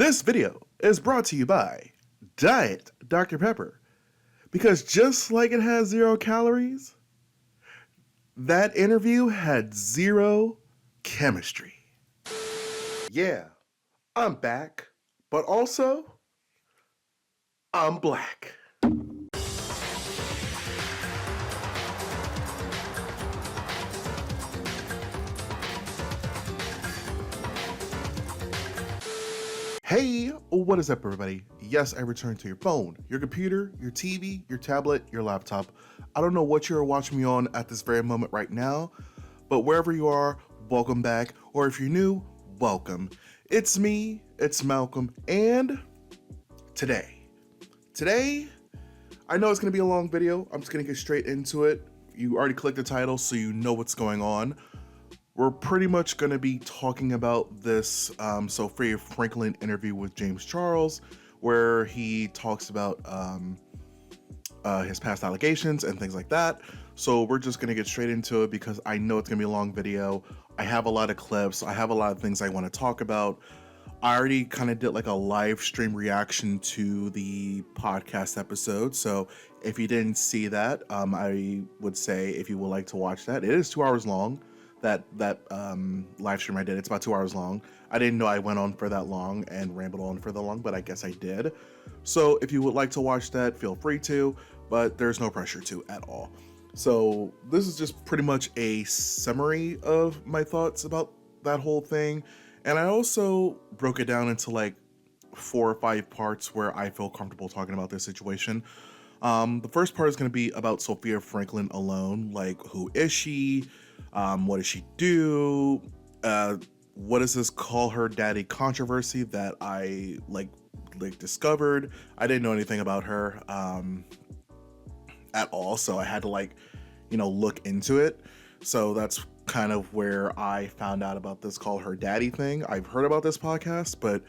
This video is brought to you by Diet Dr. Pepper. Because just like it has 0 calories, that interview had 0 chemistry. Yeah, I'm back, but also, I'm black. Hey, what is up everybody? Yes, I returned to your phone, your computer, your TV, your tablet, your laptop. I don't know what you're watching me on at this very moment right now, but wherever you are, welcome back. Or if you're new, welcome. It's me, it's Malcolm, and today, I know it's gonna be a long video. I'm just gonna get straight into it. You already clicked the title, so you know what's going on. We're pretty much going to be talking about this Sofia Franklyn interview with James Charles, where he talks about his past allegations and things like that. So we're just going to get straight into it because I know it's going to be a long video. I have a lot of clips. I have a lot of things I want to talk about. I already kind of did like a live stream reaction to the podcast episode. So if you didn't see that, I would say if you would like to watch that, it is 2 hours long. That live stream I did, it's about 2 hours long. I didn't know I went on for that long and rambled on for that long, but I guess I did. So if you would like to watch that, feel free to, but there's no pressure to at all. So this is just pretty much a summary of my thoughts about that whole thing. And I also broke it down into like 4 or 5 parts where I feel comfortable talking about this situation. The first part is going to be about Sofia Franklyn alone. Like, who is she? What does she do? What is this call her daddy controversy that I like discovered? I didn't know anything about her at all, so I had to look into it. So that's kind of where I found out about this call her daddy thing. I've heard about this podcast, but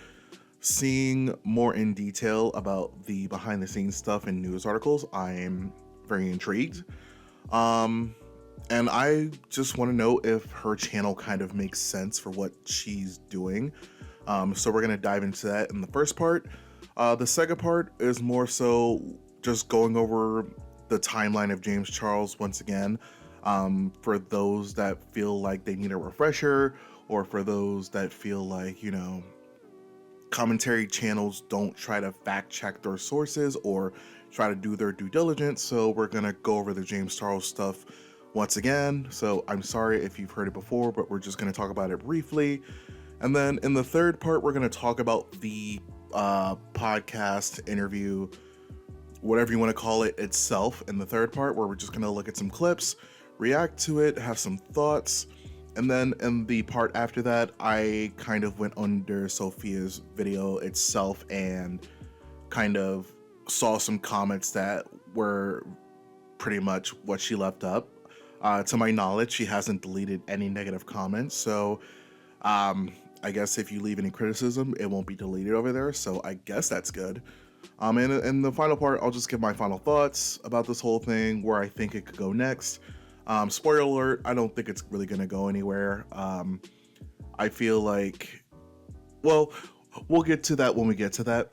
seeing more in detail about the behind the scenes stuff in news articles, I'm very intrigued. And I just want to know if her channel kind of makes sense for what she's doing. So we're going to dive into that in the first part. The second part is more so just going over the timeline of James Charles once again. For those that feel like they need a refresher, or for those that feel like, commentary channels don't try to fact check their sources or try to do their due diligence. So we're going to go over the James Charles stuff once again. So I'm sorry if you've heard it before, but we're just going to talk about it briefly. And then in the third part, we're going to talk about the podcast interview, whatever you want to call it, itself in the third part, where we're just going to look at some clips, react to it, have some thoughts. And then in the part after that, I kind of went under Sofia's video itself and kind of saw some comments that were pretty much what she left up. To my knowledge, she hasn't deleted any negative comments. So I guess if you leave any criticism, it won't be deleted over there. So I guess that's good. And in the final part, I'll just give my final thoughts about this whole thing, where I think it could go next. Spoiler alert, I don't think it's really going to go anywhere. I feel like, well, we'll get to that when we get to that.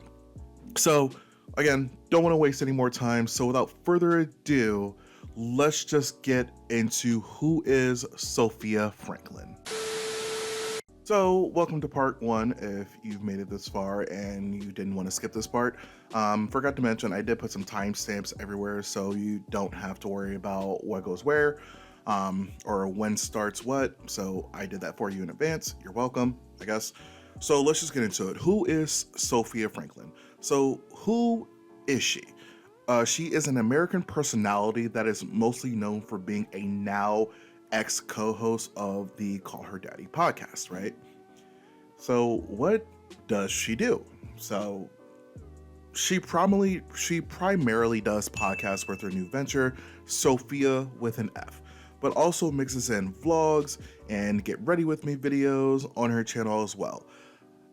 So again, don't want to waste any more time. So without further ado, let's just get into who is Sofia Franklyn. So welcome to part 1 if you've made it this far and you didn't want to skip this part. Forgot to mention, I did put some timestamps everywhere so you don't have to worry about what goes where or when starts what. So I did that for you in advance. You're welcome, I guess. So let's just get into it. Who is Sofia Franklyn? So who is she? She is an American personality that is mostly known for being a now ex-co-host of the Call Her Daddy podcast, right? So what does she do? So she primarily does podcasts with her new venture, Sofia with an F, but also mixes in vlogs and get ready with me videos on her channel as well.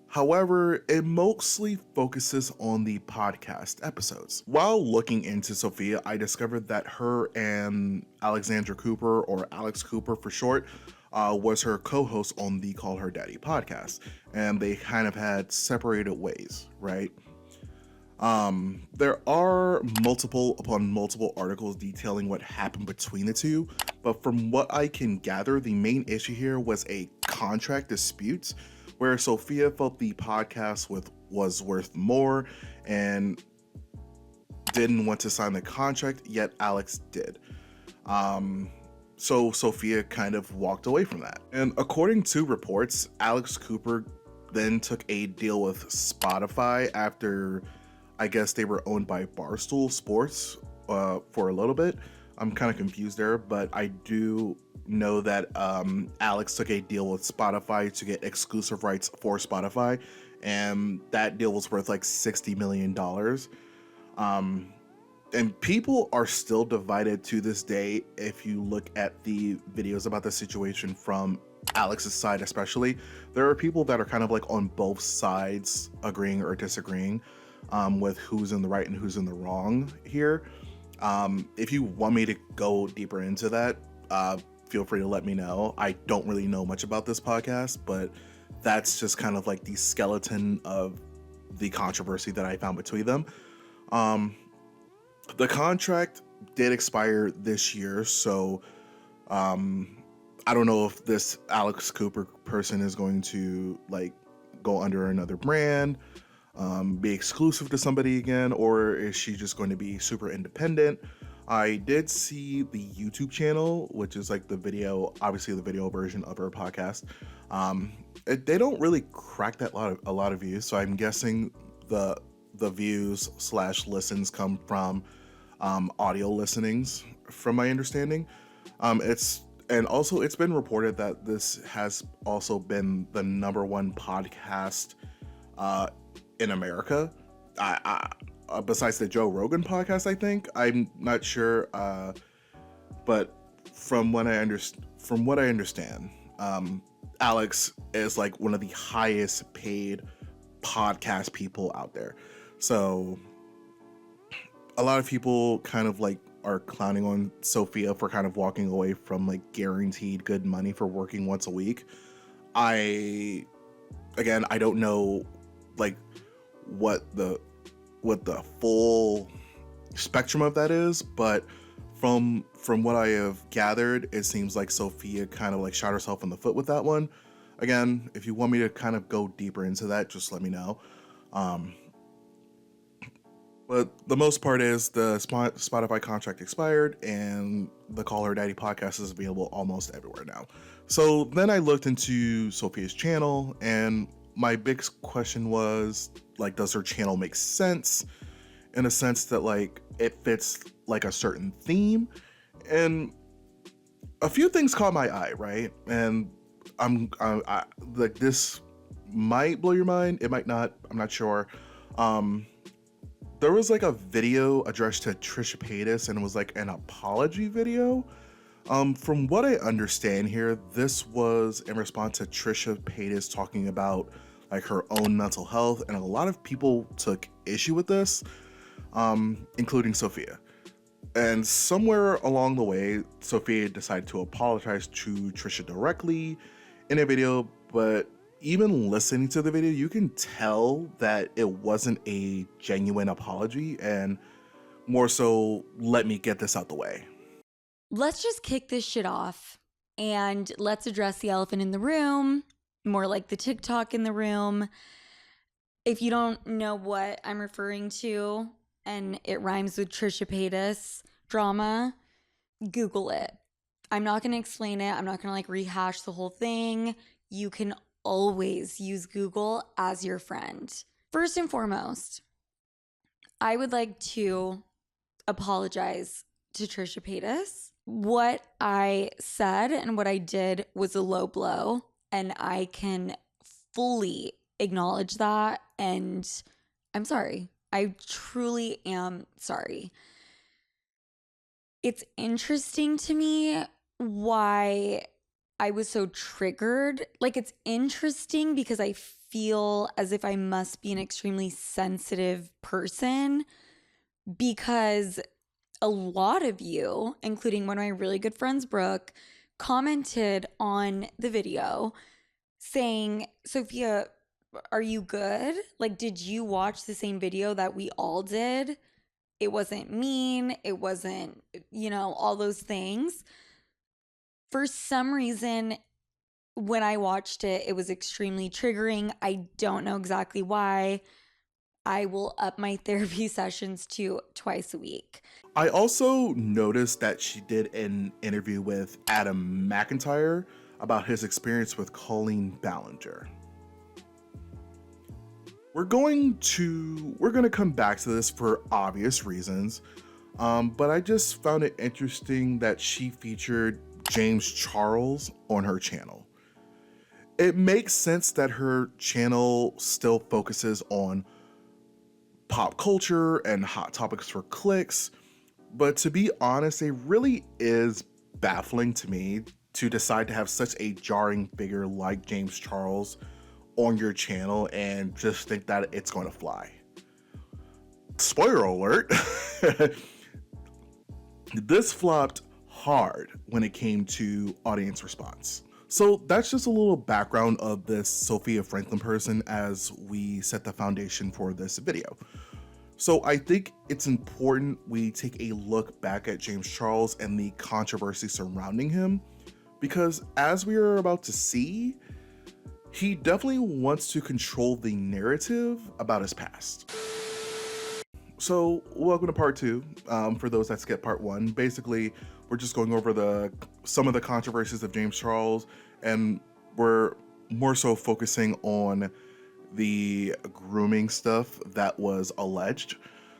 However, it mostly focuses on the podcast episodes. While looking into Sofia, I discovered that her and Alexandra Cooper, or Alex Cooper for short, was her co-host on the Call Her Daddy podcast, and they kind of had separated ways, right? There are multiple upon multiple articles detailing what happened between the two, but from what I can gather, the main issue here was a contract dispute where Sofia felt the podcast was worth more and didn't want to sign the contract, yet Alex did. So Sofia kind of walked away from that. And according to reports, Alex Cooper then took a deal with Spotify after, I guess, they were owned by Barstool Sports for a little bit. I'm kind of confused there, but I do know that Alex took a deal with Spotify to get exclusive rights for Spotify, and that deal was worth like $60 million. And people are still divided to this day. If you look at the videos about the situation from Alex's side especially, there are people that are kind of like on both sides, agreeing or disagreeing with who's in the right and who's in the wrong here. If you want me to go deeper into that, feel free to let me know. I don't really know much about this podcast, but that's just kind of like the skeleton of the controversy that I found between them. The contract did expire this year, so I don't know if this Alex Cooper person is going to like go under another brand, be exclusive to somebody again, or is she just going to be super independent? I did see the YouTube channel, which is like the video, obviously the video version of her podcast. They don't really crack that a lot of views, so I'm guessing the views / listens come from audio listenings, from my understanding. It's been reported that this has also been the #1 podcast in America, besides the Joe Rogan podcast. I think, I'm not sure, but from what I understand, Alex is like one of the highest paid podcast people out there. So a lot of people kind of like are clowning on Sofia for kind of walking away from like guaranteed good money for working once a week. I don't know like what the full spectrum of that is, but from what I have gathered, it seems like Sofia kind of like shot herself in the foot with that one. Again, if you want me to kind of go deeper into that, just let me know. But the most part is the Spotify contract expired, and the Call Her Daddy podcast is available almost everywhere now. So then I looked into Sofia's channel, and my big question was, like, does her channel make sense? In a sense that, like, it fits, like, a certain theme? And a few things caught my eye, right? And I like, this might blow your mind. It might not. I'm not sure. There was like a video addressed to Trisha Paytas, and it was like an apology video. From what I understand here, this was in response to Trisha Paytas talking about like her own mental health, and a lot of people took issue with this, including Sofia. And somewhere along the way, Sofia decided to apologize to Trisha directly in a video, but even listening to the video, you can tell that it wasn't a genuine apology, and more so, let me get this out the way. Let's just kick this shit off and let's address the elephant in the room, more like the TikTok in the room. If you don't know what I'm referring to, and it rhymes with Trisha Paytas drama, Google it. I'm not going to explain it. I'm not going to like rehash the whole thing. You can always use Google as your friend. First and foremost, I would like to apologize to Trisha Paytas. What I said and what I did was a low blow, and I can fully acknowledge that, and I'm sorry. I truly am sorry. It's interesting to me why I was so triggered. Like, it's interesting because I feel as if I must be an extremely sensitive person, because a lot of you, including one of my really good friends, Brooke, commented on the video saying, Sophia, are you good? Like, did you watch the same video that we all did? It wasn't mean. It wasn't, all those things. For some reason, when I watched it, it was extremely triggering. I don't know exactly why. I will up my therapy sessions to twice a week. I also noticed that she did an interview with Adam McIntyre about his experience with Colleen Ballinger. We're going to come back to this for obvious reasons, but I just found it interesting that she featured James Charles on her channel. It makes sense that her channel still focuses on pop culture and hot topics for clicks, but to be honest, it really is baffling to me to decide to have such a jarring figure like James Charles on your channel and just think that it's going to fly. Spoiler alert, this flopped hard when it came to audience response. So that's just a little background of this Sofia Franklyn person as we set the foundation for this video. So I think it's important we take a look back at James Charles and the controversy surrounding him, because as we are about to see, he definitely wants to control the narrative about his past. So welcome to part two. For those that skipped part one, basically we're just going over some of the controversies of James Charles, and we're more so focusing on the grooming stuff that was alleged.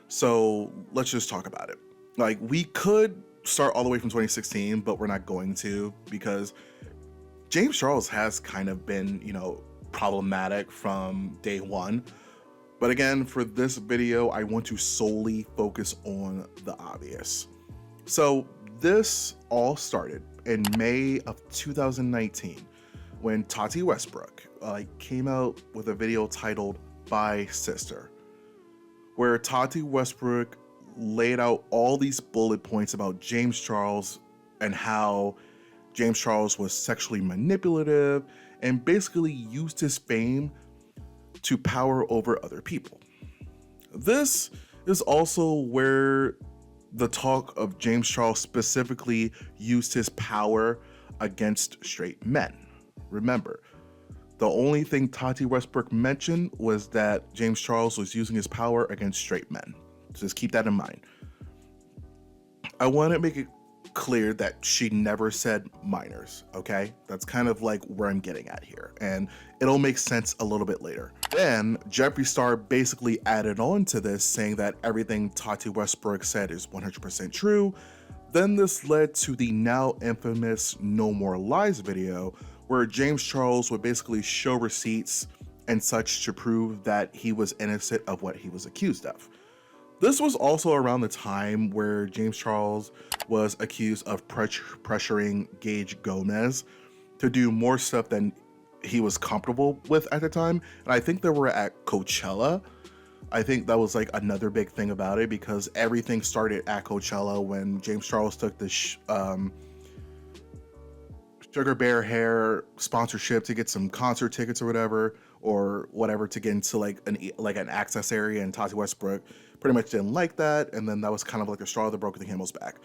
So let's just talk about it. Like, we could start all the way from 2016, but we're not going to, because James Charles has kind of been, problematic from day one. But again, for this video, I want to solely focus on the obvious. So this all started in May of 2019 when Tati Westbrook came out with a video titled "Bye Sister," where Tati Westbrook laid out all these bullet points about James Charles and how James Charles was sexually manipulative and basically used his fame to power over other people. This is also where the talk of James Charles specifically used his power against straight men. Remember, the only thing Tati Westbrook mentioned was that James Charles was using his power against straight men. So just keep that in mind. I want to make it clear that she never said minors, okay? That's kind of like where I'm getting at here, and it'll make sense a little bit later. Then Jeffree Star basically added on to this, saying that everything Tati Westbrook said is 100% true. Then this led to the now infamous No More Lies video, where James Charles would basically show receipts and such to prove that he was innocent of what he was accused of. This was also around the time where James Charles was accused of pressuring Gage Gomez to do more stuff than he was comfortable with at the time. And I think they were at Coachella. I think that was like another big thing about it, because everything started at Coachella when James Charles took the Sugar Bear Hair sponsorship to get some concert tickets or whatever to get into like an access area, and Tati Westbrook pretty much didn't like that, and then that was kind of like the straw that broke the camel's back,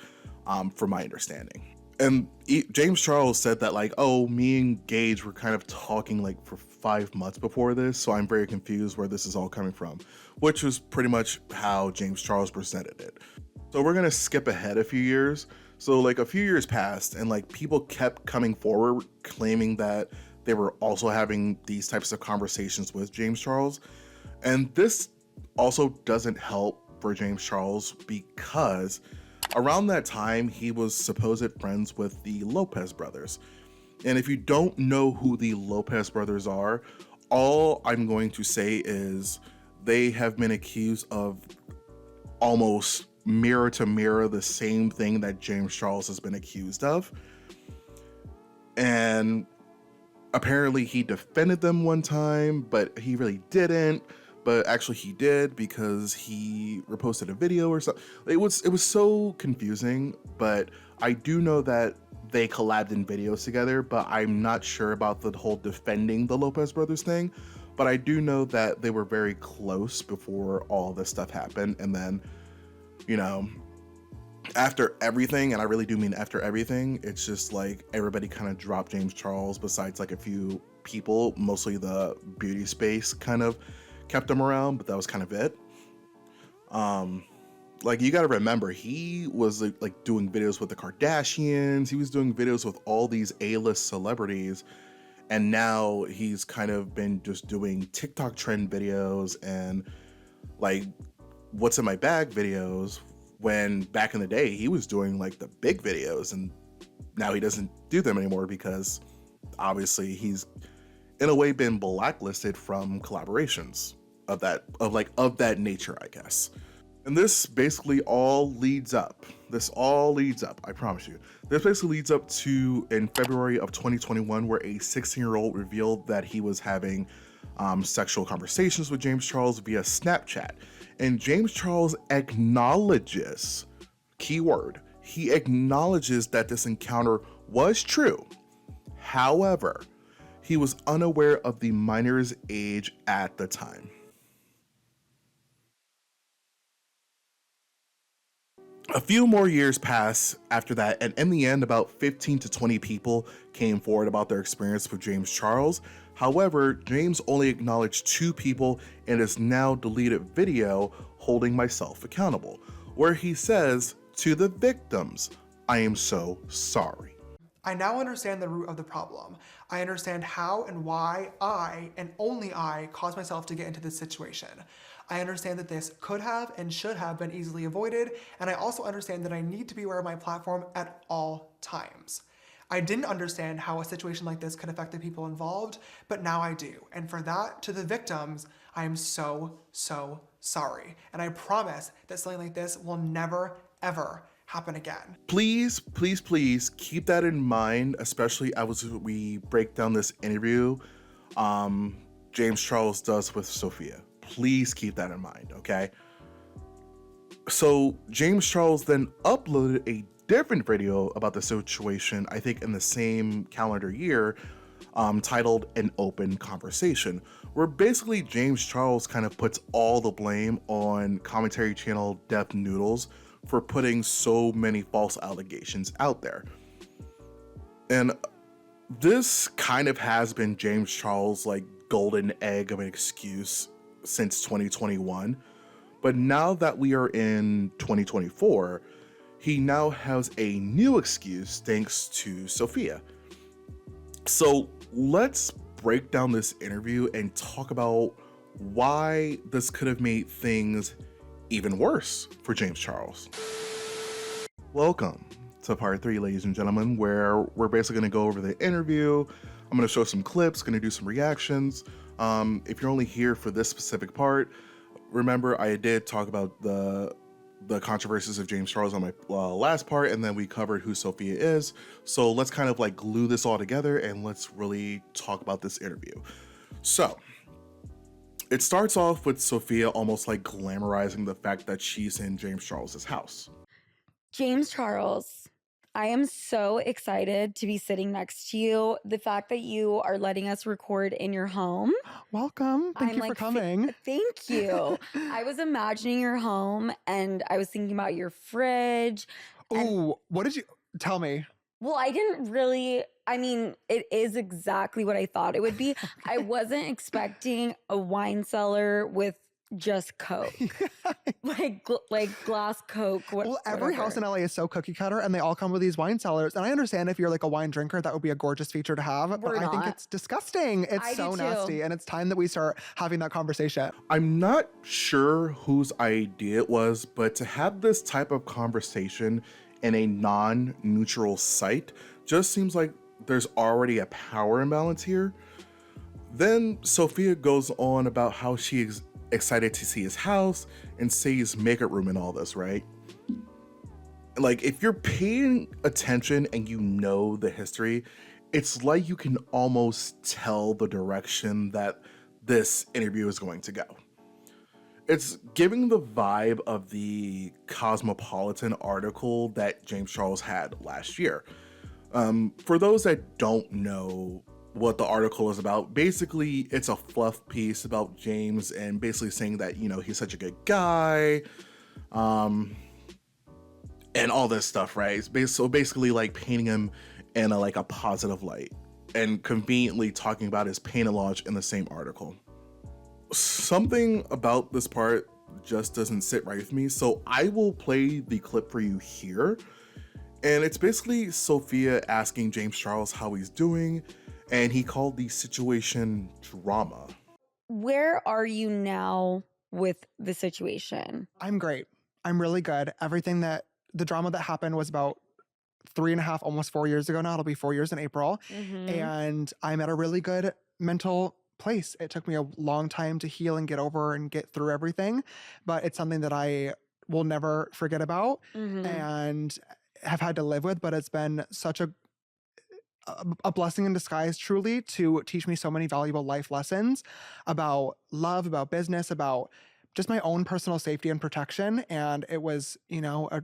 from my understanding. And James Charles said that me and Gage were kind of talking like for 5 months before this, so I'm very confused where this is all coming from, which was pretty much how James Charles presented it. So we're gonna skip ahead a few years. So a few years passed, and people kept coming forward claiming that they were also having these types of conversations with James Charles. And this also doesn't help for James Charles, because around that time he was supposed friends with the Lopez brothers. And if you don't know who the Lopez brothers are, all I'm going to say is they have been accused of almost mirror to mirror the same thing that James Charles has been accused of. And apparently he defended them one time, but he really didn't. But actually he did, because he reposted a video or something. It was so confusing, but I do know that they collabed in videos together, but I'm not sure about the whole defending the Lopez brothers thing. But I do know that they were very close before all this stuff happened. And then, you know, after everything, and I really do mean after everything, it's just like everybody kind of dropped James Charles besides like a few people, mostly the beauty space kind of kept him around, but that was kind of it. Like, you got to remember, he was like doing videos with the Kardashians. He was doing videos with all these A-list celebrities. And now he's kind of been just doing TikTok trend videos and like what's in my bag videos, when back in the day he was doing like the big videos, and now he doesn't do them anymore because obviously he's in a way been blacklisted from collaborations of that nature, I guess. And this basically all leads up. I promise you. This basically leads up to in February of 2021, where a 16-year-old revealed that he was having sexual conversations with James Charles via Snapchat. And James Charles acknowledges, keyword, he acknowledges that this encounter was true. However, he was unaware of the minor's age at the time. A few more years pass after that, and in the end, about 15 to 20 people came forward about their experience with James Charles. However, James only acknowledged 2 people in his now deleted video, Holding Myself Accountable, where he says to the victims, "I am so sorry." I now understand the root of the problem. I understand how and why I, and only I, caused myself to get into this situation. I understand that this could have and should have been easily avoided, and I also understand that I need to be aware of my platform at all times. I didn't understand how a situation like this could affect the people involved, but now I do. And for that, to the victims, I am so, so sorry. And I promise that something like this will never, ever happen again. Please, please, please keep that in mind, especially as we break down this interview James Charles does with Sofia. Please keep that in mind, okay? So James Charles then uploaded a different video about the situation, I think in the same calendar year, titled An Open Conversation, where basically James Charles kind of puts all the blame on commentary channel Death Noodles for putting so many false allegations out there. And this kind of has been James Charles' like golden egg of an excuse since 2021. But now that we are in 2024, he now has a new excuse thanks to Sofia. So let's break down this interview and talk about why this could have made things even worse for James Charles. Welcome to part 3, ladies and gentlemen, where we're basically going to go over the interview. I'm going to show some clips, going to do some reactions. If you're only here for this specific part, remember I did talk about the controversies of James Charles on my last part, and then we covered who Sofia is. So let's kind of like glue this all together and let's really talk about this interview. So it starts off with Sofia almost like glamorizing the fact that she's in James Charles's house. James Charles, I am so excited to be sitting next to you. The fact that you are letting us record in your home. Welcome. Thank you for coming. Thank you. I was imagining your home and I was thinking about your fridge. Oh, what did you tell me? Well, I didn't really, I mean, it is exactly what I thought it would be. I wasn't expecting a wine cellar with just Coke, like glass Coke. Well, every house in LA is so cookie cutter, and they all come with these wine cellars. And I understand if you're like a wine drinker, that would be a gorgeous feature to have. But I think it's disgusting. It's so nasty, and it's time that we start having that conversation. I'm not sure whose idea it was, but to have this type of conversation in a non-neutral site just seems like there's already a power imbalance here. Then Sofia goes on about how she is excited to see his house and see his makeup room and all this, right? Like, if you're paying attention and you know the history, it's like you can almost tell the direction that this interview is going to go. It's giving the vibe of the Cosmopolitan article that James Charles had last year. For those that don't know what the article is about, basically it's a fluff piece about James and basically saying that, you know, he's such a good guy, and all this stuff, right? So basically like painting him in a positive light and conveniently talking about his pain and loss in the same article. Something about this part just doesn't sit right with me, so I will play the clip for you here. And it's basically Sofia asking James Charles how he's doing, and he called the situation drama. Where are you now with the situation? I'm great. I'm really good. The drama that happened was about 3.5, almost 4 years ago now. It'll be 4 years in April. And I'm at a really good mental place. It took me a long time to heal and get over and get through everything, but it's something that I will never forget about and have had to live with. But it's been such a blessing in disguise, truly, to teach me so many valuable life lessons about love, about business, about just my own personal safety and protection. And it was, you know, a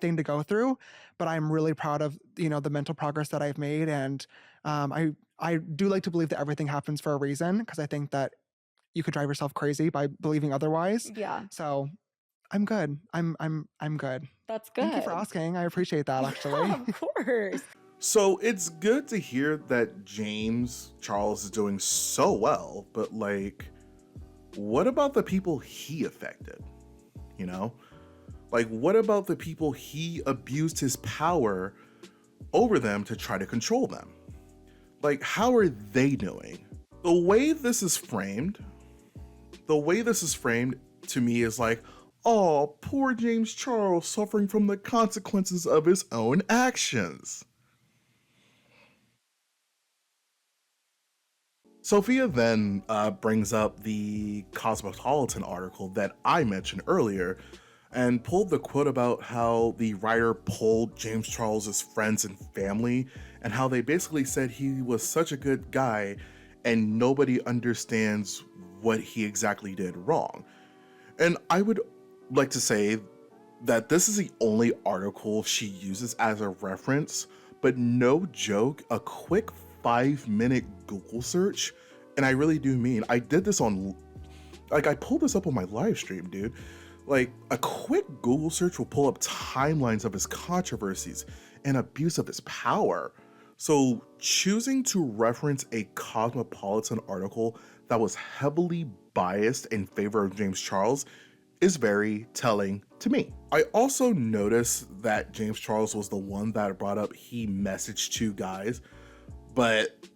thing to go through, but I'm really proud of, you know, the mental progress that I've made. And I do like to believe that everything happens for a reason, because I think that you could drive yourself crazy by believing otherwise. Yeah. So I'm good. I'm good. That's good. Thank you for asking. I appreciate that, actually. Of course. So it's good to hear that James Charles is doing so well, but like, what about the people he affected? You know? Like, what about the people he abused his power over them to try to control them? Like, how are they doing? The way this is framed to me is like, oh, poor James Charles suffering from the consequences of his own actions. Sofia then brings up the Cosmopolitan article that I mentioned earlier and pulled the quote about how the writer polled James Charles's friends and family and how they basically said he was such a good guy and nobody understands what he exactly did wrong. And I would like to say that this is the only article she uses as a reference, but no joke, a quick 5-minute Google search, and I really do mean, I did this on, like, I pulled this up on my live stream, dude. Like, a quick Google search will pull up timelines of his controversies and abuse of his power. So choosing to reference a Cosmopolitan article that was heavily biased in favor of James Charles is very telling to me. I also noticed that James Charles was the one that brought up he messaged 2 guys, but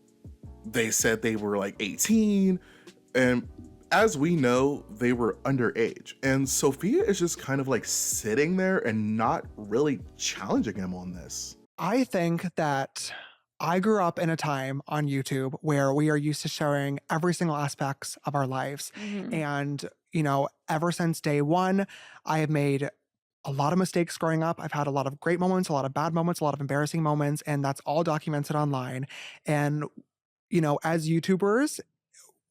they said they were like 18, and as we know, they were underage. And Sofia is just kind of like sitting there and not really challenging him on this. I think that I grew up in a time on YouTube where we are used to sharing every single aspects of our lives. And, you know, ever since day one, I have made a lot of mistakes growing up. I've had a lot of great moments, a lot of bad moments, a lot of embarrassing moments, and that's all documented online. And, you know, as YouTubers,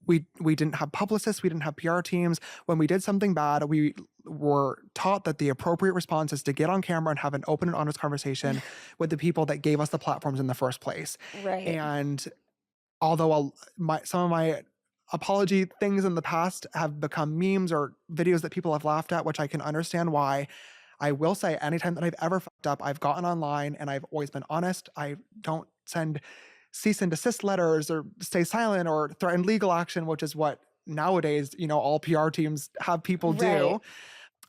we didn't have publicists, we didn't have PR teams. When we did something bad, we were taught that the appropriate response is to get on camera and have an open and honest conversation with the people that gave us the platforms in the first place. Right. And although some of my apology things in the past have become memes or videos that people have laughed at, which I can understand why, I will say anytime that I've ever fucked up, I've gotten online and I've always been honest. I don't send cease and desist letters or stay silent or threaten legal action, which is what nowadays, you know, all PR teams have people do.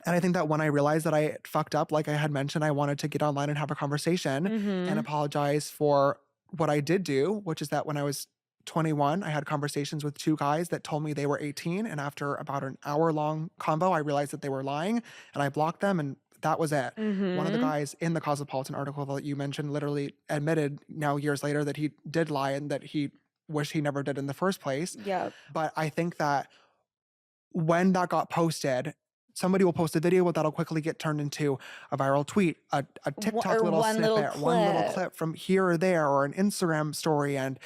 And I think that when I realized that I fucked up, like I had mentioned, I wanted to get online and have a conversation and apologize for what I did do, which is that when I was 21, I had conversations with 2 guys that told me they were 18. And after about an hour-long convo, I realized that they were lying and I blocked them, and that was it. One of the guys in the Cosmopolitan article that you mentioned literally admitted now years later that he did lie and that he wished he never did in the first place. Yeah. But I think that when that got posted, somebody will post a video that'll quickly get turned into a viral tweet, a TikTok little snippet, one little clip from here or there, or an Instagram story. And,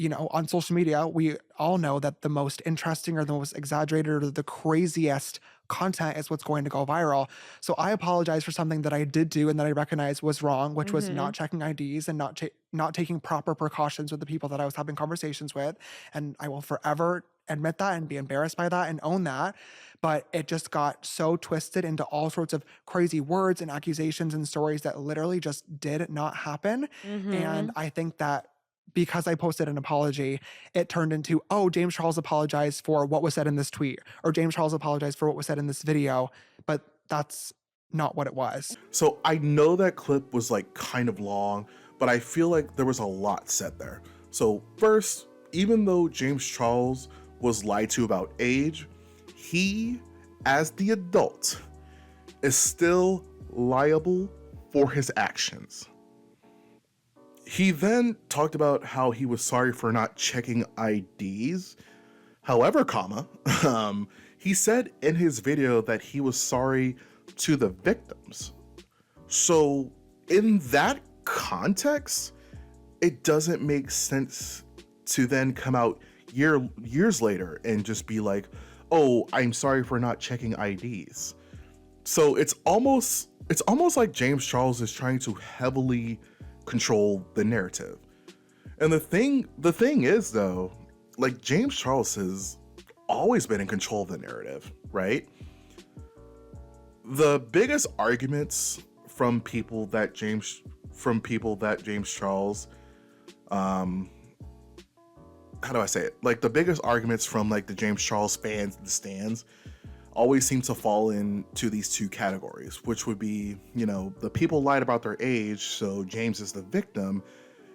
on social media, we all know that the most interesting or the most exaggerated or the craziest content is what's going to go viral. So I apologize for something that I did do and that I recognize was wrong, which was Mm-hmm. not checking IDs and not taking proper precautions with the people that I was having conversations with. And I will forever admit that and be embarrassed by that and own that. But it just got so twisted into all sorts of crazy words and accusations and stories that literally just did not happen. And Mm-hmm. I think that because I posted an apology, it turned into, oh, James Charles apologized for what was said in this tweet, or James Charles apologized for what was said in this video. But that's not what it was. So I know that clip was like kind of long, but I feel like there was a lot said there. So first, even though James Charles was lied to about age, he, as the adult, is still liable for his actions. He then talked about how he was sorry for not checking IDs. However, he said in his video that he was sorry to the victims. So in that context, it doesn't make sense to then come out years later and just be like, oh, I'm sorry for not checking IDs. So it's almost like James Charles is trying to heavily control the narrative. And the thing is though, like James Charles has always been in control of the narrative, right? The biggest arguments from people that James Charles how do I say it? Like the biggest arguments from like the James Charles fans, the stands, always seem to fall into these two categories, which would be, the people lied about their age, so James is the victim,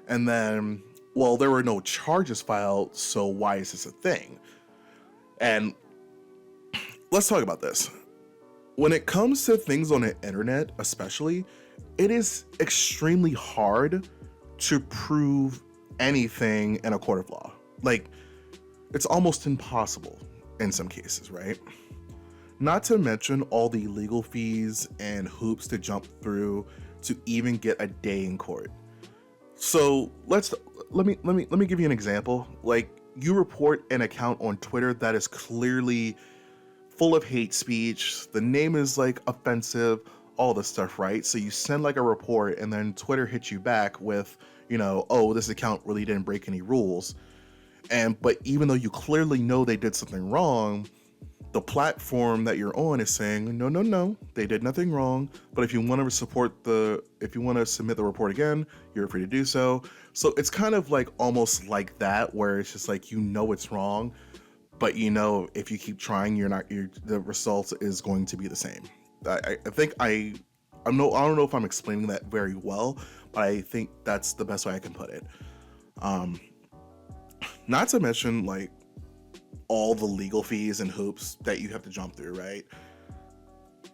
and then, well, there were no charges filed, so why is this a thing? And let's talk about this. When it comes to things on the internet, especially, it is extremely hard to prove anything in a court of law. Like, it's almost impossible in some cases, right? Not to mention all the legal fees and hoops to jump through to even get a day in court. So let me give you an example. Like, you report an account on Twitter that is clearly full of hate speech, the name is like offensive, all this stuff, right? So you send like a report and then Twitter hits you back with, oh, this account really didn't break any rules. But even though you clearly know they did something wrong, the platform that you're on is saying, no, they did nothing wrong. But if you want to submit the report again, you're free to do so. So it's kind of like almost like that, where it's just like, it's wrong, but if you keep trying, the result is going to be the same. I don't know if I'm explaining that very well, but I think that's the best way I can put it. Not to mention like all the legal fees and hoops that you have to jump through, right?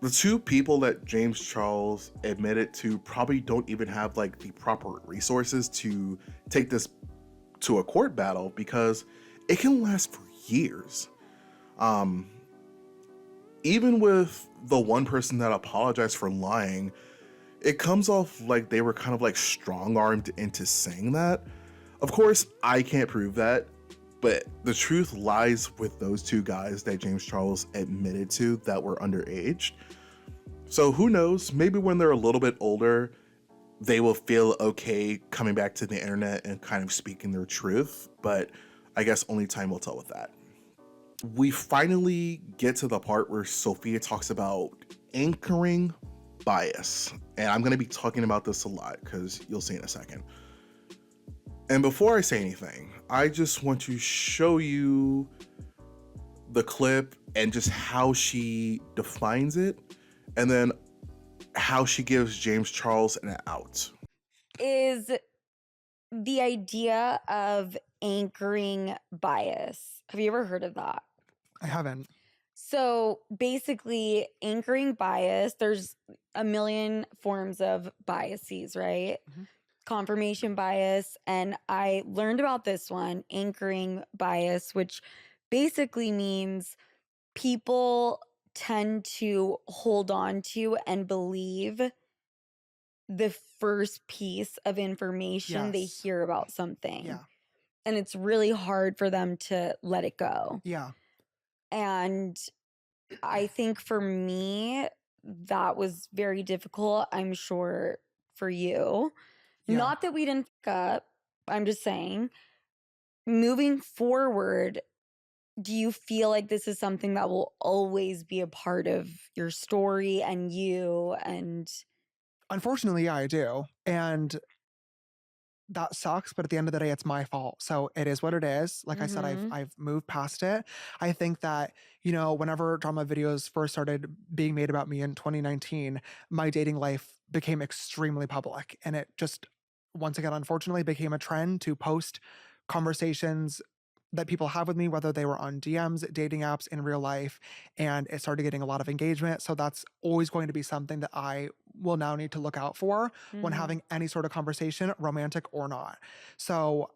The two people that James Charles admitted to probably don't even have like the proper resources to take this to a court battle, because it can last for years. Even with the one person that apologized for lying, it comes off like they were kind of like strong-armed into saying that. Of course, I can't prove that, but the truth lies with those two guys that James Charles admitted to that were underage. So who knows, maybe when they're a little bit older, they will feel okay coming back to the internet and kind of speaking their truth, but I guess only time will tell with that. We finally get to the part where Sofia talks about anchoring bias, and I'm going to be talking about this a lot because you'll see in a second. And before I say anything, I just want to show you the clip and just how she defines it, and then how she gives James Charles an out. Is the idea of anchoring bias. Have you ever heard of that? I haven't. So basically, anchoring bias, there's a million forms of biases, right? Mhm. Confirmation bias. And I learned about this one, anchoring bias, which basically means people tend to hold on to and believe the first piece of information they Yes. hear about something. Yeah. and it's really hard for them to let it go. Yeah. And I think for me, that was very difficult. I'm sure for you. Yeah. Not that we didn't fuck up. I'm just saying, moving forward, do you feel like this is something that will always be a part of your story and you? And Unfortunately, yeah, I do. And that sucks, but at the end of the day, it's my fault. So it is what it is. Like I said, I've moved past it. I think that, whenever drama videos first started being made about me in 2019, my dating life became extremely public. And it just, once again, unfortunately, became a trend to post conversations that people have with me, whether they were on DMs, dating apps, in real life, and it started getting a lot of engagement. So that's always going to be something that I will now need to look out for when having any sort of conversation, romantic or not. So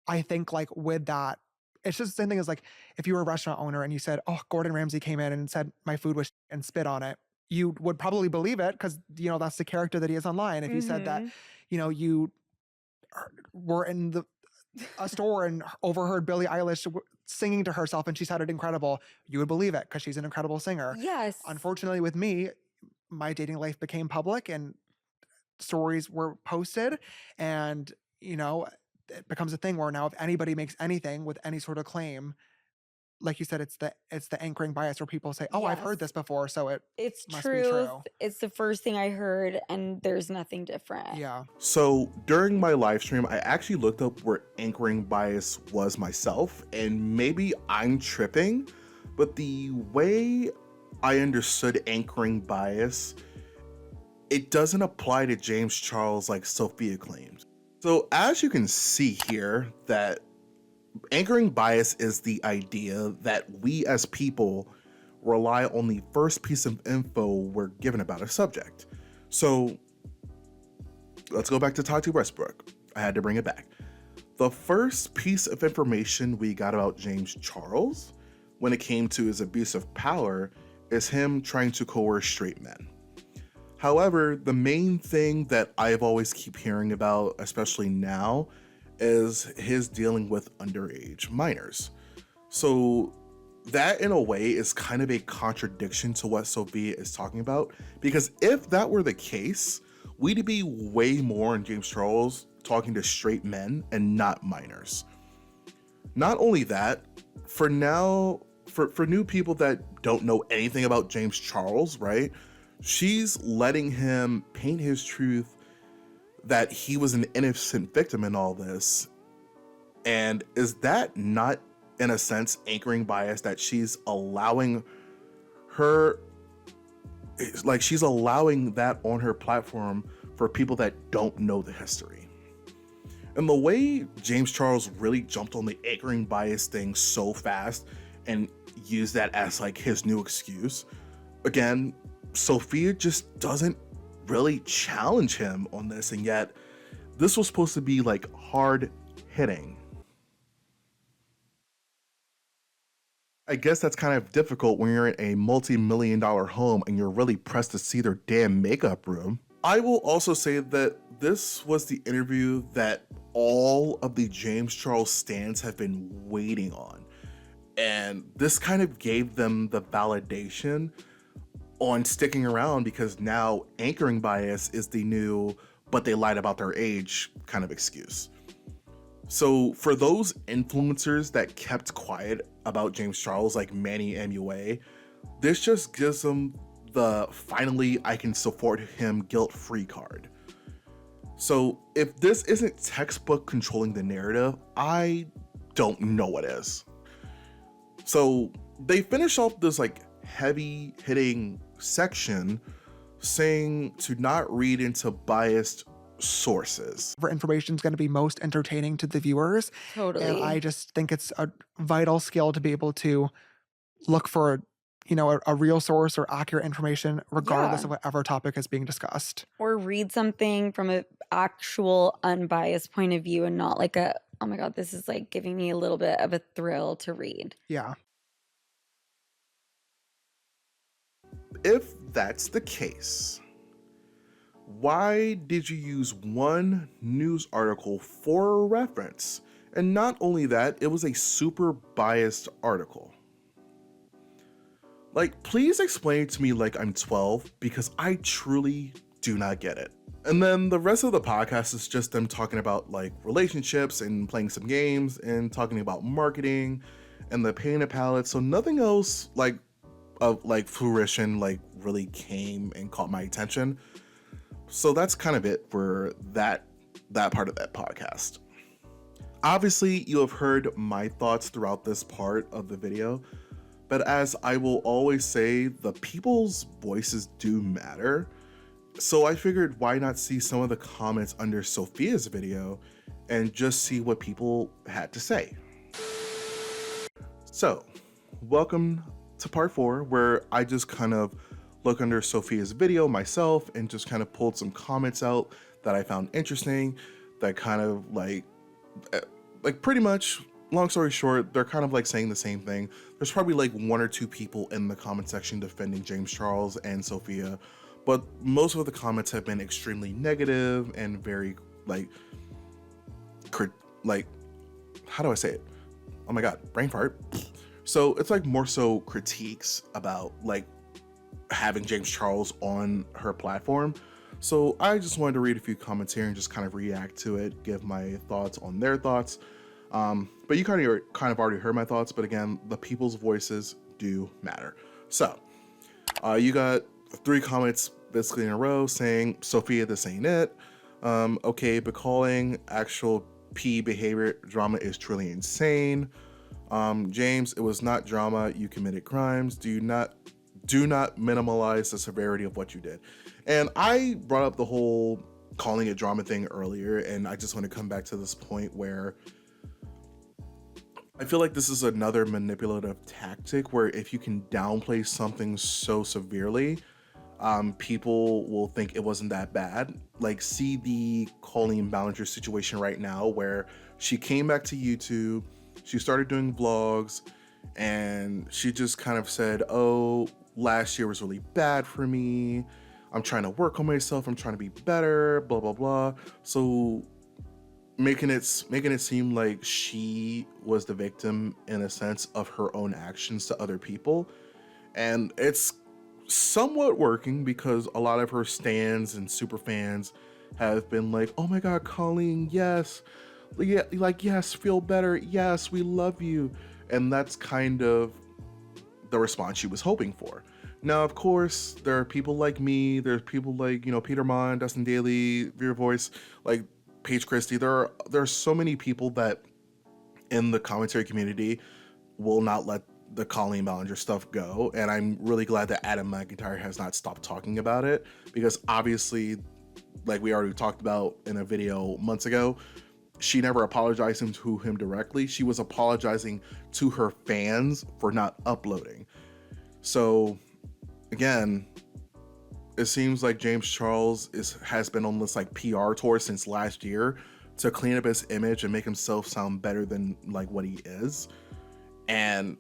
I think like with that, it's just the same thing as like if you were a restaurant owner and you said, "Oh, Gordon Ramsay came in and said my food was shit," and spit on it. You would probably believe it because that's the character that he is online. If he said that, you were in a store and overheard Billie Eilish singing to herself and she sounded incredible, you would believe it because she's an incredible singer. yes. Unfortunately, with me, my dating life became public and stories were posted, and it becomes a thing where now if anybody makes anything with any sort of claim, like you said, it's the anchoring bias where people say, "Oh, I've heard Yes. this before, so it It's must be truth. true." It's the first thing I heard, and there's nothing different. Yeah. So during my live stream, I actually looked up where anchoring bias was myself, and maybe I'm tripping, but the way I understood anchoring bias, it doesn't apply to James Charles like Sophia claims. So as you can see here, that anchoring bias is the idea that we as people rely on the first piece of info we're given about a subject. So let's go back to Tati Westbrook. I had to bring it back. The first piece of information we got about James Charles when it came to his abuse of power is him trying to coerce straight men. However, the main thing that I've always keep hearing about, especially now, is his dealing with underage minors. So that in a way is kind of a contradiction to what Sophia is talking about, because if that were the case, we'd be way more in James Charles talking to straight men and not minors. Not only that, for now, for new people that don't know anything about James Charles, right? She's letting him paint his truth that he was an innocent victim in all this. And is that not, in a sense, anchoring bias that she's allowing her, like she's allowing that on her platform for people that don't know the history? And the way James Charles really jumped on the anchoring bias thing so fast and used that as like his new excuse, again, Sophia just doesn't really challenge him on this, and yet this was supposed to be like hard hitting. I guess that's kind of difficult when you're in a multi-million-dollar home and you're really pressed to see their damn makeup room. I will also say that this was the interview that all of the James Charles stans have been waiting on. And this kind of gave them the validation on sticking around, because now anchoring bias is the new "but they lied about their age" kind of excuse. So for those influencers that kept quiet about James Charles, like Manny MUA, this just gives them the "finally I can support him" guilt-free card. So if this isn't textbook controlling the narrative, I don't know what is. So they finish off this like heavy hitting section saying to not read into biased sources. Information is going to be most entertaining to the viewers. Totally. And I just think it's a vital skill to be able to look for, a real source or accurate information, regardless of whatever topic is being discussed. Or read something from an actual unbiased point of view and not like a, "oh my God, this is like giving me a little bit of a thrill to read." Yeah. If that's the case, why did you use one news article for a reference And not only that, it was a super biased article. Like, please explain it to me like I'm 12, because I truly do not get it. And then the rest of the podcast is just them talking about like relationships and playing some games and talking about marketing and the painted palette. So nothing else like of like fruition like really came and caught my attention. So that's kind of it for that part of that podcast. Obviously, you have heard my thoughts throughout this part of the video, but as I will always say, the people's voices do matter. So I figured why not see some of the comments under Sofia's video and just see what people had to say. So, welcome to part 4, where I just kind of look under Sofia's video myself and just kind of pulled some comments out that I found interesting, that kind of like pretty much, long story short, they're kind of like saying the same thing. There's probably like 1 or 2 people in the comment section defending James Charles and Sofia, but most of the comments have been extremely negative and very like how do I say it? Oh my god, brain fart. So it's like more so critiques about like having James Charles on her platform. So I just wanted to read a few comments here and just kind of react to it, give my thoughts on their thoughts. But you kind of already heard my thoughts, but again, the people's voices do matter. So you got 3 comments basically in a row saying, Sofia, this ain't it. Okay, but calling actual P behavior drama is truly insane. James, it was not drama. You committed crimes. Do not minimalize the severity of what you did. And I brought up the whole calling it drama thing earlier, and I just want to come back to this point where I feel like this is another manipulative tactic where if you can downplay something so severely, people will think it wasn't that bad. Like, see the Colleen Ballinger situation right now, where she came back to YouTube, she started doing vlogs, and she just kind of said, oh, last year was really bad for me. I'm trying to work on myself. I'm trying to be better, blah, blah, blah. So making it seem like she was the victim in a sense of her own actions to other people. And it's somewhat working, because a lot of her stans and super fans have been like, oh my god, Colleen, yes, yeah, like, yes, feel better, yes, we love you. And that's kind of the response she was hoping for. Now, of course, there are people like me, there's people like, you know, Peter Mon, Dustin Daly, Vera Voice, like Paige Christie. There are so many people that in the commentary community will not let the Colleen Ballinger stuff go, and I'm really glad that Adam McIntyre has not stopped talking about it, because obviously, like we already talked about in a video months ago, she never apologized to him directly. She was apologizing to her fans for not uploading. So again, it seems like James Charles has been on this like PR tour since last year to clean up his image and make himself sound better than like what he is. And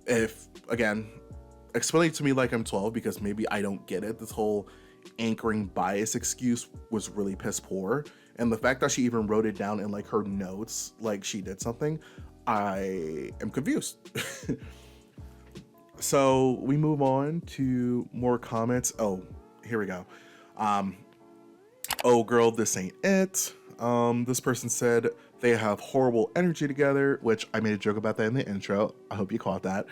if, again, explain it to me like I'm 12, because maybe I don't get it. This whole anchoring bias excuse was really piss poor. And the fact that she even wrote it down in like her notes, like she did something, I am confused. So we move on to more comments. Oh, here we go. Oh girl, this ain't it. This person said they have horrible energy together, which I made a joke about that in the intro. I hope you caught that.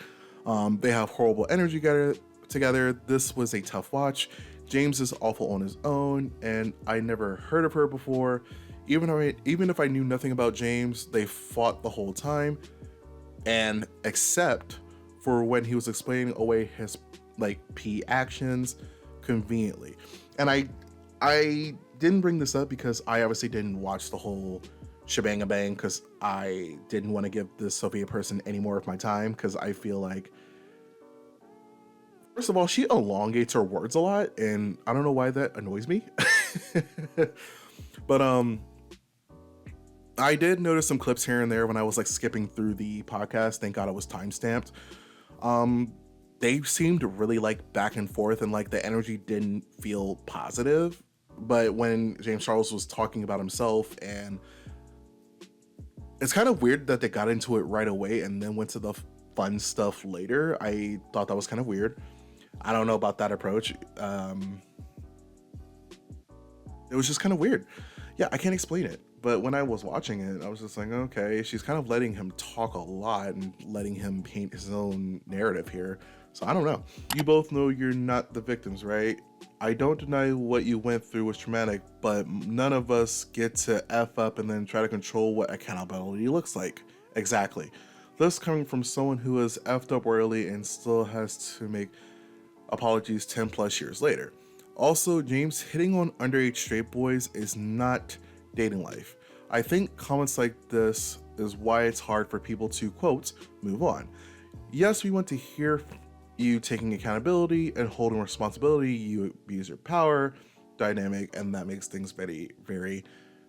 They have horrible energy together. This was a tough watch. James is awful on his own, and I never heard of her before. Even if I knew nothing about James, they fought the whole time, and except for when he was explaining away his like P actions conveniently. And I didn't bring this up because I obviously didn't watch the whole shebang-a-bang, because I didn't want to give this Sofia person any more of my time, because I feel like, first of all, she elongates her words a lot, and I don't know why that annoys me. But I did notice some clips here and there when I was like skipping through the podcast. Thank God it was timestamped. They seemed really like back and forth, and like the energy didn't feel positive. But when James Charles was talking about himself and It's kind of weird that they got into it right away and then went to the fun stuff later. I thought that was kind of weird. I don't know about that approach. It was just kind of weird. Yeah, I can't explain it. But when I was watching it, I was just like, okay, she's kind of letting him talk a lot and letting him paint his own narrative here. So I don't know. You both know you're not the victims, right? I don't deny what you went through was traumatic, but none of us get to F up and then try to control what accountability looks like. Exactly. This coming from someone who has effed up early and still has to make apologies 10 plus years later. Also, James hitting on underage straight boys is not dating life. I think comments like this is why it's hard for people to, quote, move on. Yes, we want to hear you taking accountability and holding responsibility. You abuse your power dynamic, and that makes things very, very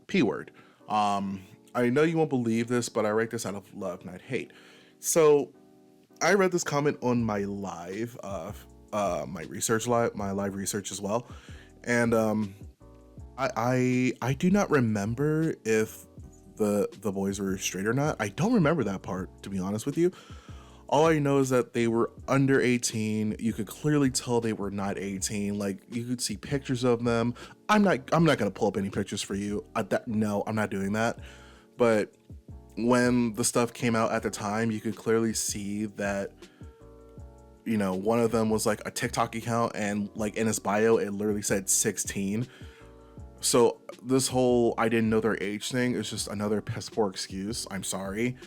P-word. I know you won't believe this, but I write this out of love, not hate. So I read this comment on my live, my live research as well, and I do not remember if the boys were straight or not. I don't remember that part, to be honest with you. All I know is that they were under 18. You could clearly tell they were not 18. Like, you could see pictures of them. I'm not gonna pull up any pictures for you. No, I'm not doing that. But when the stuff came out at the time, you could clearly see that, you know, one of them was like a TikTok account, and like in his bio, it literally said 16. So this whole I didn't know their age thing is just another piss poor excuse. I'm sorry.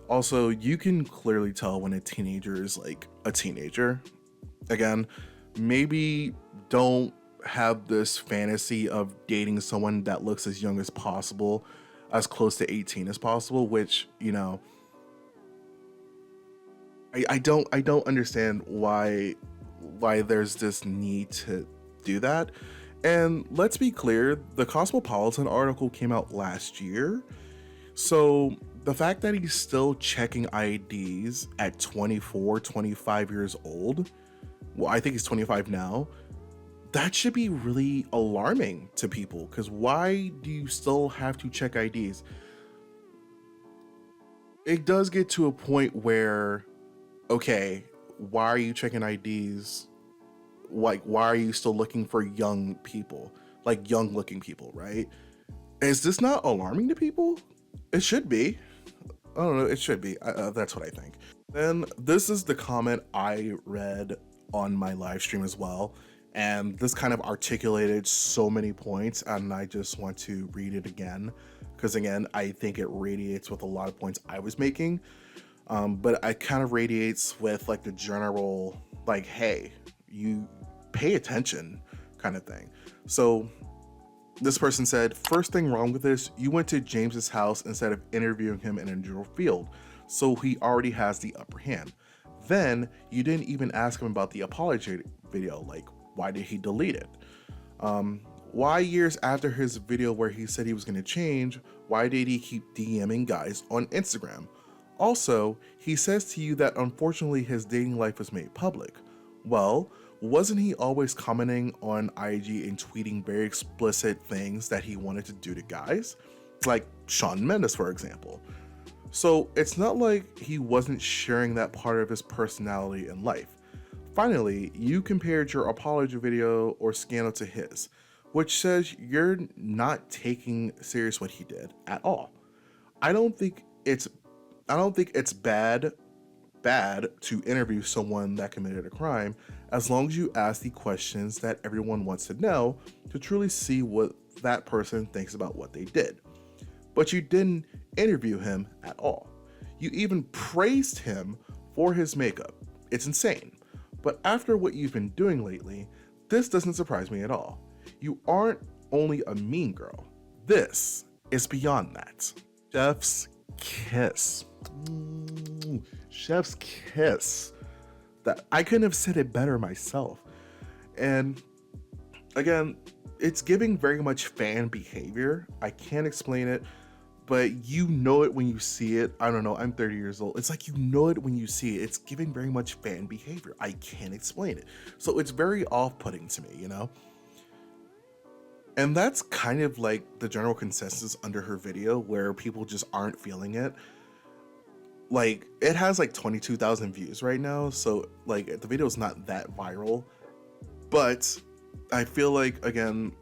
Also, you can clearly tell when a teenager is like a teenager. Again, maybe don't have this fantasy of dating someone that looks as young as possible, as close to 18 as possible, which, you know, I don't understand why there's this need to do that. And let's be clear, the Cosmopolitan article came out last year. So the fact that he's still checking IDs at 24, 25 years old, well, I think he's 25 now, that should be really alarming to people, because why do you still have to check IDs? It does get to a point where, okay, why are you checking IDs? Like, why are you still looking for young people, like young looking people, right? Is this not alarming to people? It should be. I don't know, it should be. That's what I think. Then this is the comment I read on my live stream as well. And this kind of articulated so many points, and I just want to read it again, because again, I think it radiates with a lot of points I was making. But it kind of radiates with like the general, like, hey, you pay attention kind of thing. So this person said, first thing wrong with this, you went to James's house instead of interviewing him in a neutral field, so he already has the upper hand. Then you didn't even ask him about the apology video, like why did he delete it? Why years after his video where he said he was going to change, why did he keep DMing guys on Instagram? Also, he says to you that unfortunately his dating life was made public. Well, wasn't he always commenting on IG and tweeting very explicit things that he wanted to do to guys? Like Shawn Mendes, for example. So it's not like he wasn't sharing that part of his personality and life. Finally, you compared your apology video or scandal to his, which says you're not taking serious what he did at all. I don't think it's bad to interview someone that committed a crime, as long as you ask the questions that everyone wants to know to truly see what that person thinks about what they did. But you didn't interview him at all. You even praised him for his makeup. It's insane. But after what you've been doing lately, this doesn't surprise me at all. You aren't only a mean girl. This is beyond that. Chef's kiss. Chef's kiss. That I couldn't have said it better myself. And again, it's giving very much fan behavior. I can't explain it, but you know it when you see it. I don't know, I'm 30 years old. It's like you know it when you see it. It's giving very much fan behavior. I can't explain it. So it's very off-putting to me, you know? And that's kind of like the general consensus under her video, where people just aren't feeling it. Like, it has like 22,000 views right now, so like the video is not that viral. But I feel like, again,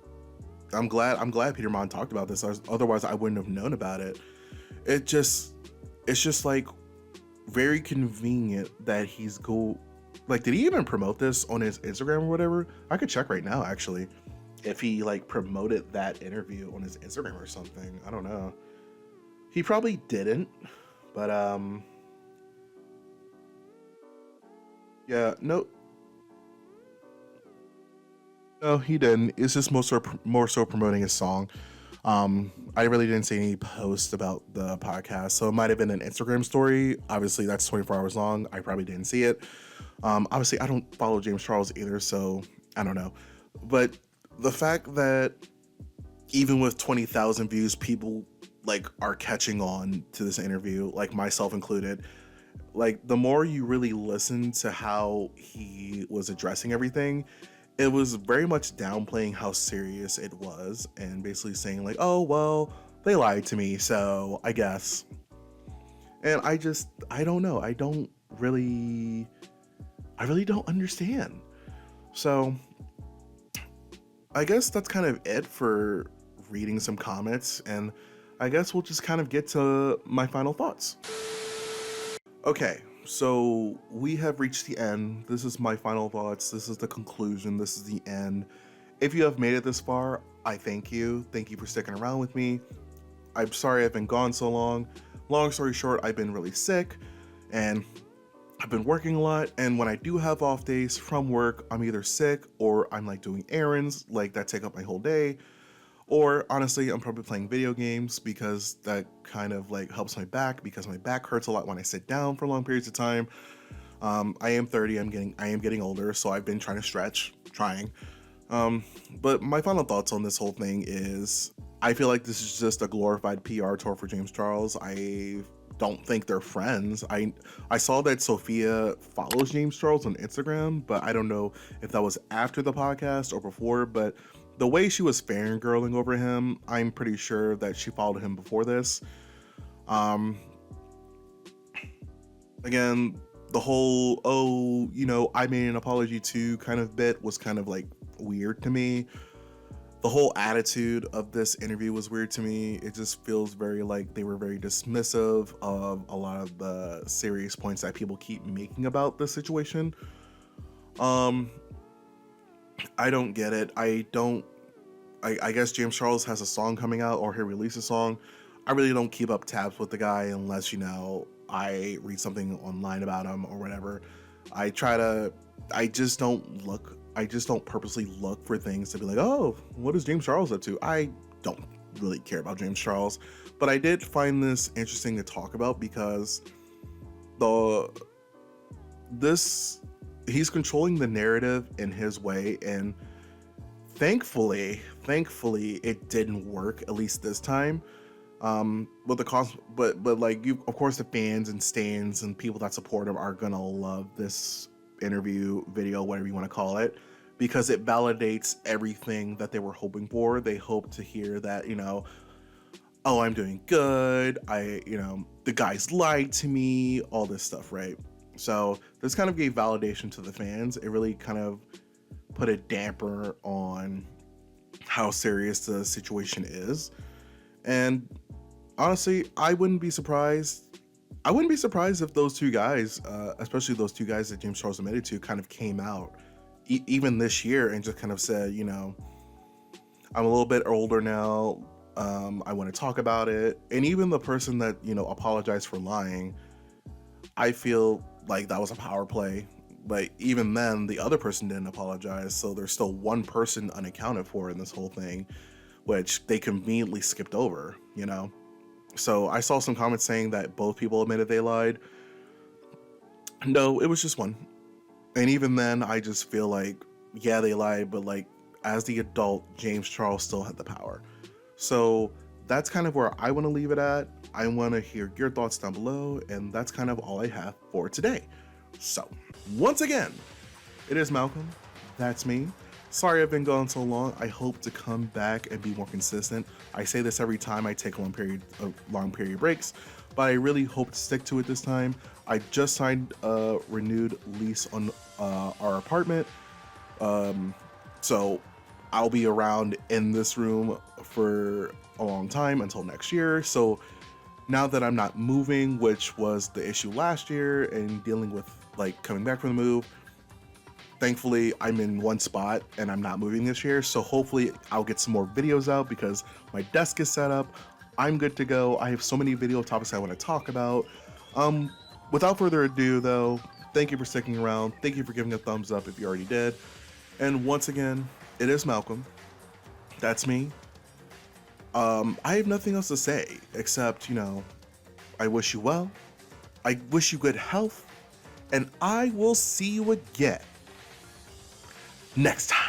I'm glad Peter Mon talked about this. Otherwise, I wouldn't have known about it. It's just like very convenient that he's like, did he even promote this on his Instagram or whatever? I could check right now, actually, if he like promoted that interview on his Instagram or something. I don't know. He probably didn't, but yeah, no, he didn't. It's just more so promoting his song. I really didn't see any posts about the podcast, so it might have been an Instagram story. Obviously, that's 24 hours long. I probably didn't see it. Obviously, I don't follow James Charles either, so I don't know. But the fact that even with 20,000 views, people like are catching on to this interview, like myself included. Like, the more you really listen to how he was addressing everything, it was very much downplaying how serious it was and basically saying like, oh, well, they lied to me, so I guess. And I don't know. I really don't understand. So I guess that's kind of it for reading some comments, and I guess we'll just kind of get to my final thoughts. Okay, so we have reached the end. This is my final thoughts. This is the conclusion. This is the end. If you have made it this far, I thank you. Thank you for sticking around with me. I'm sorry I've been gone so long. Long story short, I've been really sick and I've been working a lot. And when I do have off days from work, I'm either sick or I'm like doing errands like that take up my whole day. Or honestly, I'm probably playing video games because that kind of like helps my back, because my back hurts a lot when I sit down for long periods of time. I am 30. I am getting older, so I've been trying to stretch, But my final thoughts on this whole thing is, I feel like this is just a glorified PR tour for James Charles. I don't think they're friends. I saw that Sofia follows James Charles on Instagram, but I don't know if that was after the podcast or before. But the way she was fangirling over him, I'm pretty sure that she followed him before this. Again, the whole, oh, I made an apology too kind of bit was kind of like weird to me. The whole attitude of this interview was weird to me. It just feels very like they were very dismissive of a lot of the serious points that people keep making about this situation. I don't get it. I guess James Charles has a song coming out, or he released a song. I really don't keep up tabs with the guy unless, I read something online about him or whatever. I just don't purposely look for things to be like, oh, what is James Charles up to? I don't really care about James Charles, but I did find this interesting to talk about because he's controlling the narrative in his way, and thankfully it didn't work, at least this time. But like, of course, the fans and stans and people that support him are gonna love this interview, video, whatever you want to call it, because it validates everything that they were hoping for. They hope to hear that, oh, I'm doing good, the guys lied to me, all this stuff, right? So this kind of gave validation to the fans. It really kind of put a damper on how serious the situation is. And honestly, I wouldn't be surprised if those two guys, especially those two guys that James Charles admitted to, kind of came out even this year and just kind of said, I'm a little bit older now. I want to talk about it. And even the person that, apologized for lying, I feel like that was a power play. But even then, the other person didn't apologize. So there's still one person unaccounted for in this whole thing, which they conveniently skipped over, So I saw some comments saying that both people admitted they lied. No, it was just one. And even then, I just feel like, yeah, they lied, but like, as the adult, James Charles still had the power. So that's kind of where I want to leave it at. I want to hear your thoughts down below, and that's kind of all I have for today. So once again, it is Malcolm. That's me. Sorry I've been gone so long. I hope to come back and be more consistent. I say this every time I take long period breaks, but I really hope to stick to it this time. I just signed a renewed lease on our apartment, so I'll be around in this room for a long time until next year. So now that I'm not moving, which was the issue last year, and dealing with like coming back from the move, thankfully I'm in one spot and I'm not moving this year. So hopefully I'll get some more videos out because my desk is set up. I'm good to go. I have so many video topics I want to talk about. Without further ado though, thank you for sticking around. Thank you for giving a thumbs up if you already did. And once again, it is Malcolm. That's me. I have nothing else to say except, I wish you well. I wish you good health. And I will see you again next time.